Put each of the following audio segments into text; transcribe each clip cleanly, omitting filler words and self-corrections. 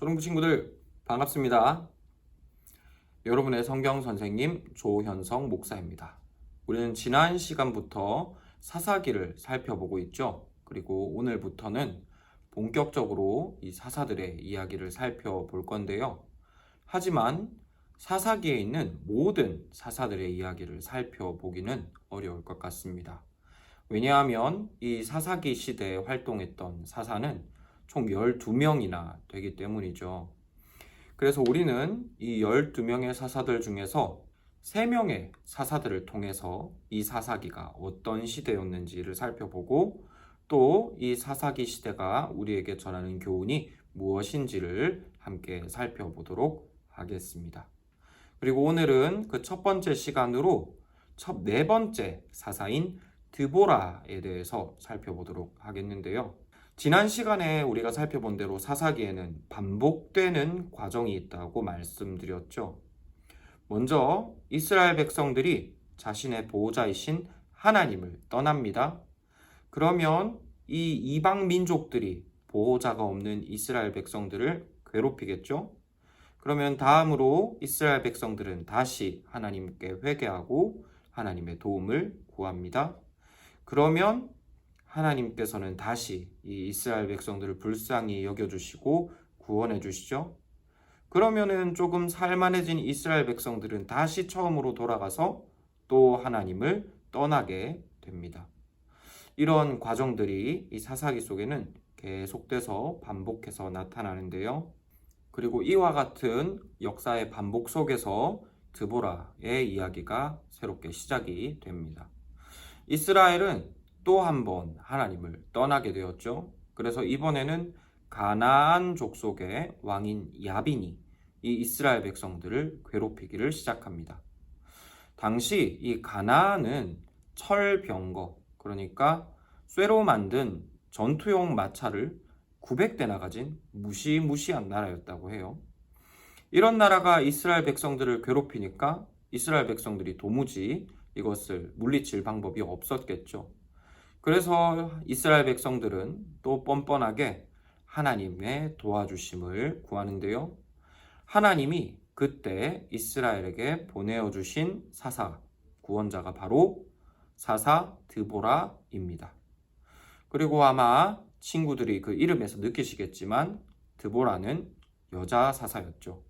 초등부 친구들 반갑습니다. 여러분의 성경 선생님 조현성 목사입니다. 우리는 지난 시간부터 사사기를 살펴보고 있죠. 그리고 오늘부터는 본격적으로 이 사사들의 이야기를 살펴볼 건데요. 하지만 사사기에 있는 모든 사사들의 이야기를 살펴보기는 어려울 것 같습니다. 왜냐하면 이 사사기 시대에 활동했던 사사는 총 12명이나 되기 때문이죠. 그래서 우리는 이 12명의 사사들 중에서 3명의 사사들을 통해서 이 사사기가 어떤 시대였는지를 살펴보고 또 이 사사기 시대가 우리에게 전하는 교훈이 무엇인지를 함께 살펴보도록 하겠습니다. 그리고 오늘은 그 첫 번째 시간으로 첫 4번째 사사인 드보라에 대해서 살펴보도록 하겠는데요. 지난 시간에 우리가 살펴본 대로 사사기에는 반복되는 과정이 있다고 말씀드렸죠. 먼저 이스라엘 백성들이 자신의 보호자이신 하나님을 떠납니다. 그러면 이 이방 민족들이 보호자가 없는 이스라엘 백성들을 괴롭히겠죠. 그러면 다음으로 이스라엘 백성들은 다시 하나님께 회개하고 하나님의 도움을 구합니다. 그러면 하나님께서는 다시 이 이스라엘 백성들을 불쌍히 여겨주시고 구원해 주시죠. 그러면은 조금 살만해진 이스라엘 백성들은 다시 처음으로 돌아가서 또 하나님을 떠나게 됩니다. 이런 과정들이 이 사사기 속에는 계속돼서 반복해서 나타나는데요. 그리고 이와 같은 역사의 반복 속에서 드보라의 이야기가 새롭게 시작이 됩니다. 이스라엘은 또 한 번 하나님을 떠나게 되었죠. 그래서 이번에는 가나안 족속의 왕인 야빈이 이 이스라엘 백성들을 괴롭히기를 시작합니다. 당시 이 가나안은 철병거, 그러니까 쇠로 만든 전투용 마차를 900대나 가진 무시무시한 나라였다고 해요. 이런 나라가 이스라엘 백성들을 괴롭히니까 이스라엘 백성들이 도무지 이것을 물리칠 방법이 없었겠죠. 그래서 이스라엘 백성들은 또 뻔뻔하게 하나님의 도와주심을 구하는데요. 하나님이 그때 이스라엘에게 보내어주신 사사, 구원자가 바로 사사 드보라입니다. 그리고 아마 친구들이 그 이름에서 느끼시겠지만 드보라는 여자 사사였죠.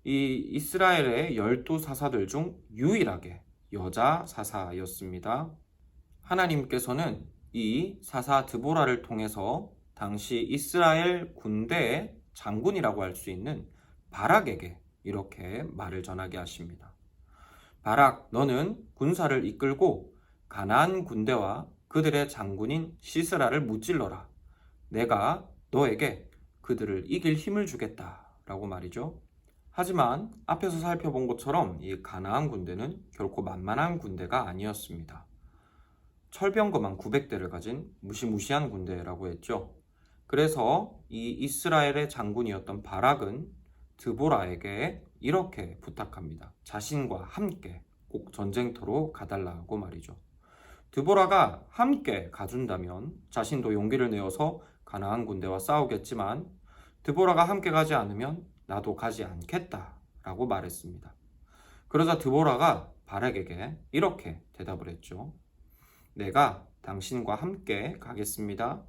이 이스라엘의 12사사들 중 유일하게 여자 사사였습니다. 하나님께서는 이 사사 드보라를 통해서 당시 이스라엘 군대의 장군이라고 할 수 있는 바락에게 이렇게 말을 전하게 하십니다. 바락, 너는 군사를 이끌고 가나안 군대와 그들의 장군인 시스라를 무찔러라. 내가 너에게 그들을 이길 힘을 주겠다. 라고 말이죠. 하지만 앞에서 살펴본 것처럼 이 가나안 군대는 결코 만만한 군대가 아니었습니다. 철병거만 900대를 가진 무시무시한 군대라고 했죠. 그래서 이 이스라엘의 장군이었던 바락은 드보라에게 이렇게 부탁합니다. 자신과 함께 꼭 전쟁터로 가달라고 말이죠. 드보라가 함께 가준다면 자신도 용기를 내어서 가나안 군대와 싸우겠지만 드보라가 함께 가지 않으면 나도 가지 않겠다라고 말했습니다. 그러자 드보라가 바락에게 이렇게 대답을 했죠. 내가 당신과 함께 가겠습니다.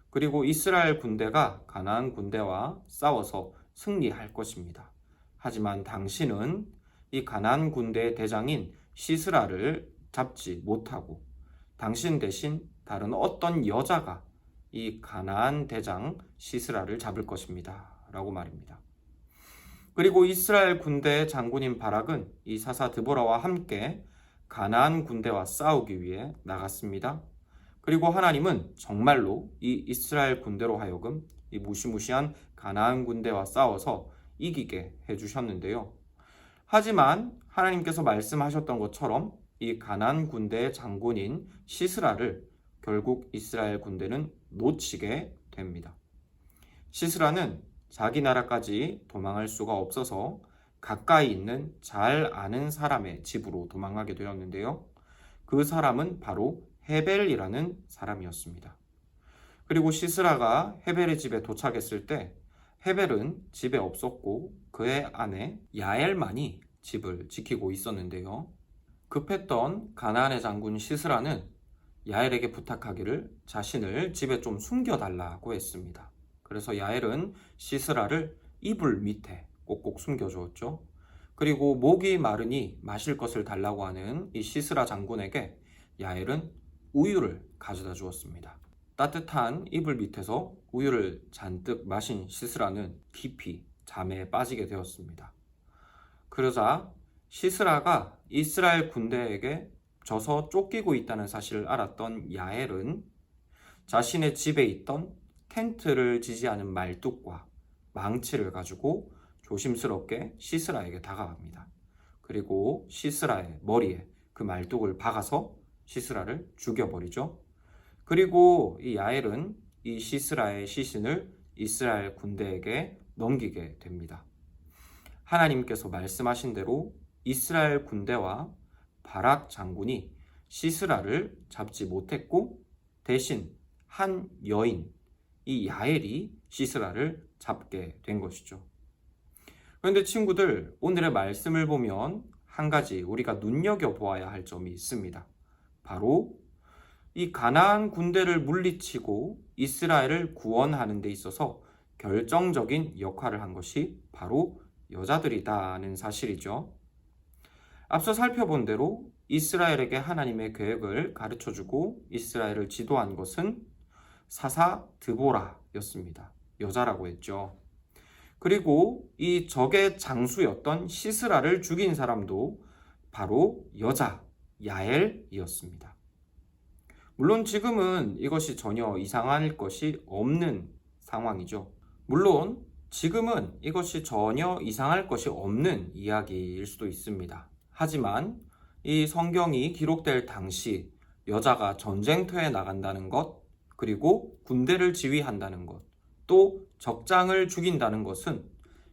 그리고 이스라엘 군대가 가나안 군대와 싸워서 승리할 것입니다. 하지만 당신은 이 가나안 군대의 대장인 시스라를 잡지 못하고 당신 대신 다른 어떤 여자가 이 가나안 대장 시스라를 잡을 것입니다. 라고 말입니다. 그리고 이스라엘 군대의 장군인 바락은 이 사사 드보라와 함께 가나안 군대와 싸우기 위해 나갔습니다. 그리고 하나님은 정말로 이 이스라엘 군대로 하여금 이 무시무시한 가나안 군대와 싸워서 이기게 해주셨는데요. 하지만 하나님께서 말씀하셨던 것처럼 이 가나안 군대의 장군인 시스라를 결국 이스라엘 군대는 놓치게 됩니다. 시스라는 자기 나라까지 도망할 수가 없어서 가까이 있는 잘 아는 사람의 집으로 도망가게 되었는데요. 그 사람은 바로 헤벨이라는 사람이었습니다. 그리고 시스라가 헤벨의 집에 도착했을 때 헤벨은 집에 없었고 그의 아내 야엘만이 집을 지키고 있었는데요. 급했던 가나안의 장군 시스라는 야엘에게 부탁하기를 자신을 집에 좀 숨겨달라고 했습니다. 그래서 야엘은 시스라를 이불 밑에 꼭꼭 숨겨주었죠. 그리고 목이 마르니 마실 것을 달라고 하는 이 시스라 장군에게 야엘은 우유를 가져다 주었습니다. 따뜻한 이불 밑에서 우유를 잔뜩 마신 시스라는 깊이 잠에 빠지게 되었습니다. 그러자 시스라가 이스라엘 군대에게 져서 쫓기고 있다는 사실을 알았던 야엘은 자신의 집에 있던 텐트를 지지하는 말뚝과 망치를 가지고 조심스럽게 시스라에게 다가갑니다. 그리고 시스라의 머리에 그 말뚝을 박아서 시스라를 죽여버리죠. 그리고 이 야엘은 이 시스라의 시신을 이스라엘 군대에게 넘기게 됩니다. 하나님께서 말씀하신 대로 이스라엘 군대와 바락 장군이 시스라를 잡지 못했고 대신 한 여인, 이 야엘이 시스라를 잡게 된 것이죠. 그런데 친구들, 오늘의 말씀을 보면 한 가지 우리가 눈여겨보아야 할 점이 있습니다. 바로 이 가나안 군대를 물리치고 이스라엘을 구원하는 데 있어서 결정적인 역할을 한 것이 바로 여자들이다는 사실이죠. 앞서 살펴본 대로 이스라엘에게 하나님의 계획을 가르쳐주고 이스라엘을 지도한 것은 사사 드보라였습니다. 여자라고 했죠. 그리고 이 적의 장수였던 시스라를 죽인 사람도 바로 여자 야엘이었습니다. 물론 지금은 이것이 전혀 이상할 것이 없는 상황이죠. 물론 지금은 이것이 전혀 이상할 것이 없는 이야기일 수도 있습니다. 하지만 이 성경이 기록될 당시 여자가 전쟁터에 나간다는 것, 그리고 군대를 지휘한다는 것, 또 적장을 죽인다는 것은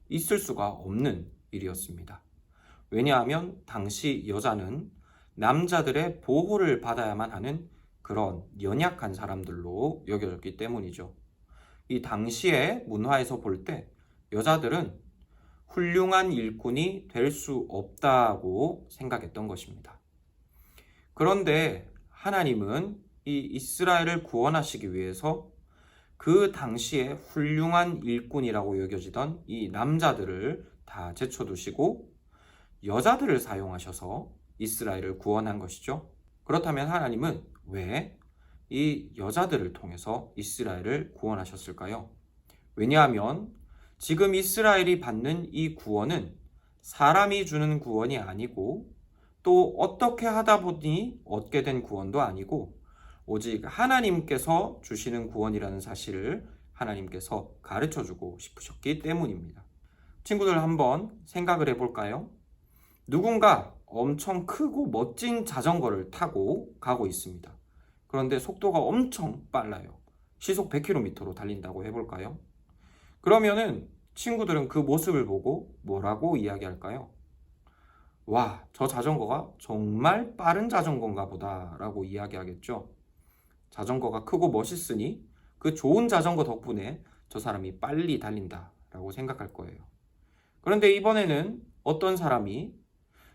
있을 수가 없는 일이었습니다. 왜냐하면 당시 여자는 남자들의 보호를 받아야만 하는 그런 연약한 사람들로 여겨졌기 때문이죠. 이 당시의 문화에서 볼 때 여자들은 훌륭한 일꾼이 될 수 없다고 생각했던 것입니다. 그런데 하나님은 이 이스라엘을 구원하시기 위해서 그 당시에 훌륭한 일꾼이라고 여겨지던 이 남자들을 다 제쳐두시고 여자들을 사용하셔서 이스라엘을 구원한 것이죠. 그렇다면 하나님은 왜 이 여자들을 통해서 이스라엘을 구원하셨을까요? 왜냐하면 지금 이스라엘이 받는 이 구원은 사람이 주는 구원이 아니고 또 어떻게 하다 보니 얻게 된 구원도 아니고 오직 하나님께서 주시는 구원이라는 사실을 하나님께서 가르쳐주고 싶으셨기 때문입니다. 친구들 한번 생각을 해볼까요? 누군가 엄청 크고 멋진 자전거를 타고 가고 있습니다. 그런데 속도가 엄청 빨라요. 시속 100km로 달린다고 해볼까요? 그러면은 친구들은 그 모습을 보고 뭐라고 이야기할까요? 와, 저 자전거가 정말 빠른 자전거인가 보다 라고 이야기하겠죠. 자전거가 크고 멋있으니 그 좋은 자전거 덕분에 저 사람이 빨리 달린다 라고 생각할 거예요. 그런데 이번에는 어떤 사람이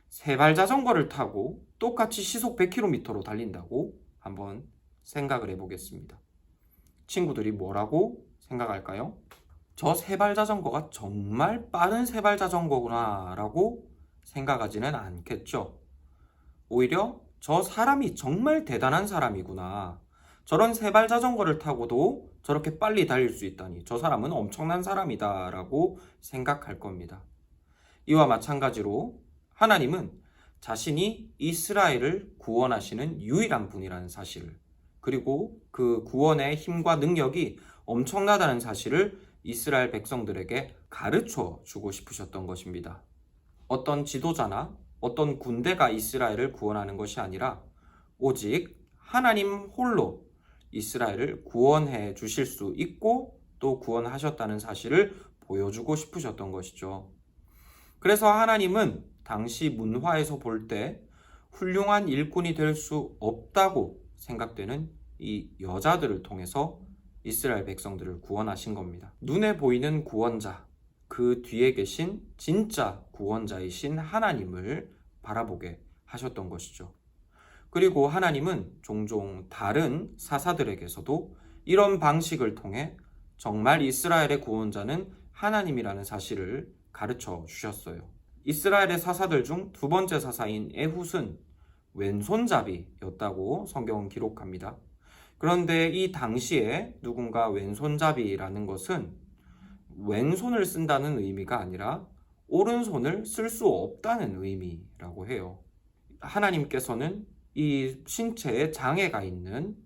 세발 자전거를 타고 똑같이 시속 100km로 달린다고 한번 생각을 해보겠습니다. 친구들이 뭐라고 생각할까요? 저 세발 자전거가 정말 빠른 세발 자전거구나 라고 생각하지는 않겠죠. 오히려 저 사람이 정말 대단한 사람이구나. 저런 세발 자전거를 타고도 저렇게 빨리 달릴 수 있다니 저 사람은 엄청난 사람이다 라고 생각할 겁니다. 이와 마찬가지로 하나님은 자신이 이스라엘을 구원하시는 유일한 분이라는 사실을, 그리고 그 구원의 힘과 능력이 엄청나다는 사실을 이스라엘 백성들에게 가르쳐 주고 싶으셨던 것입니다. 어떤 지도자나 어떤 군대가 이스라엘을 구원하는 것이 아니라 오직 하나님 홀로 이스라엘을 구원해 주실 수 있고 또 구원하셨다는 사실을 보여주고 싶으셨던 것이죠. 그래서 하나님은 당시 문화에서 볼 때 훌륭한 일꾼이 될 수 없다고 생각되는 이 여자들을 통해서 이스라엘 백성들을 구원하신 겁니다. 눈에 보이는 구원자, 그 뒤에 계신 진짜 구원자이신 하나님을 바라보게 하셨던 것이죠. 그리고 하나님은 종종 다른 사사들에게서도 이런 방식을 통해 정말 이스라엘의 구원자는 하나님이라는 사실을 가르쳐 주셨어요. 이스라엘의 사사들 중 두 번째 사사인 에훗은 왼손잡이였다고 성경은 기록합니다. 그런데 이 당시에 누군가 왼손잡이라는 것은 왼손을 쓴다는 의미가 아니라 오른손을 쓸 수 없다는 의미라고 해요. 하나님께서는 이 신체에 장애가 있는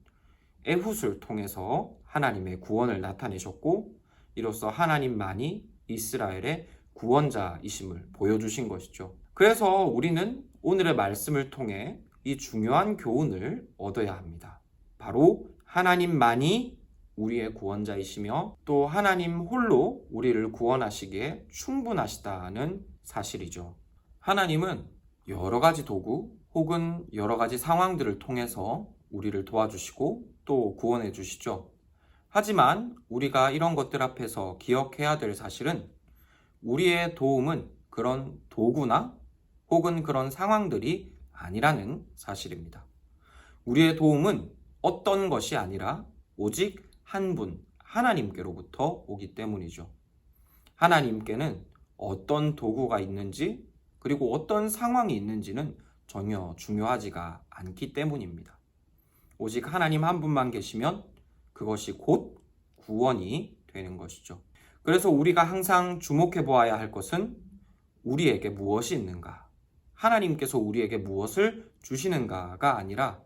에훗을 통해서 하나님의 구원을 나타내셨고, 이로써 하나님만이 이스라엘의 구원자이심을 보여주신 것이죠. 그래서 우리는 오늘의 말씀을 통해 이 중요한 교훈을 얻어야 합니다. 바로 하나님만이 우리의 구원자이시며 또 하나님 홀로 우리를 구원하시기에 충분하시다는 사실이죠. 하나님은 여러 가지 도구 혹은 여러 가지 상황들을 통해서 우리를 도와주시고 또 구원해 주시죠. 하지만 우리가 이런 것들 앞에서 기억해야 될 사실은 우리의 도움은 그런 도구나 혹은 그런 상황들이 아니라는 사실입니다. 우리의 도움은 어떤 것이 아니라 오직 한 분, 하나님께로부터 오기 때문이죠. 하나님께는 어떤 도구가 있는지 그리고 어떤 상황이 있는지는 전혀 중요하지가 않기 때문입니다. 오직 하나님 한 분만 계시면 그것이 곧 구원이 되는 것이죠. 그래서 우리가 항상 주목해 보아야 할 것은 우리에게 무엇이 있는가, 하나님께서 우리에게 무엇을 주시는가가 아니라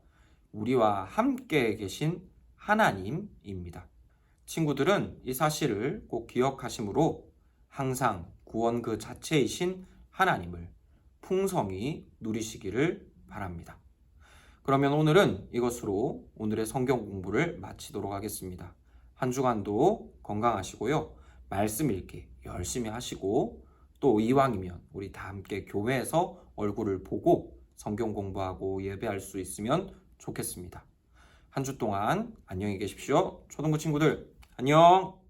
우리와 함께 계신 하나님입니다. 친구들은 이 사실을 꼭 기억하심으로 항상 구원 그 자체이신 하나님을 풍성히 누리시기를 바랍니다. 그러면 오늘은 이것으로 오늘의 성경 공부를 마치도록 하겠습니다. 한 주간도 건강하시고요. 말씀 읽기 열심히 하시고 또 이왕이면 우리 다 함께 교회에서 얼굴을 보고 성경 공부하고 예배할 수 있으면 좋겠습니다. 한 주 동안 안녕히 계십시오. 초등부 친구들 안녕.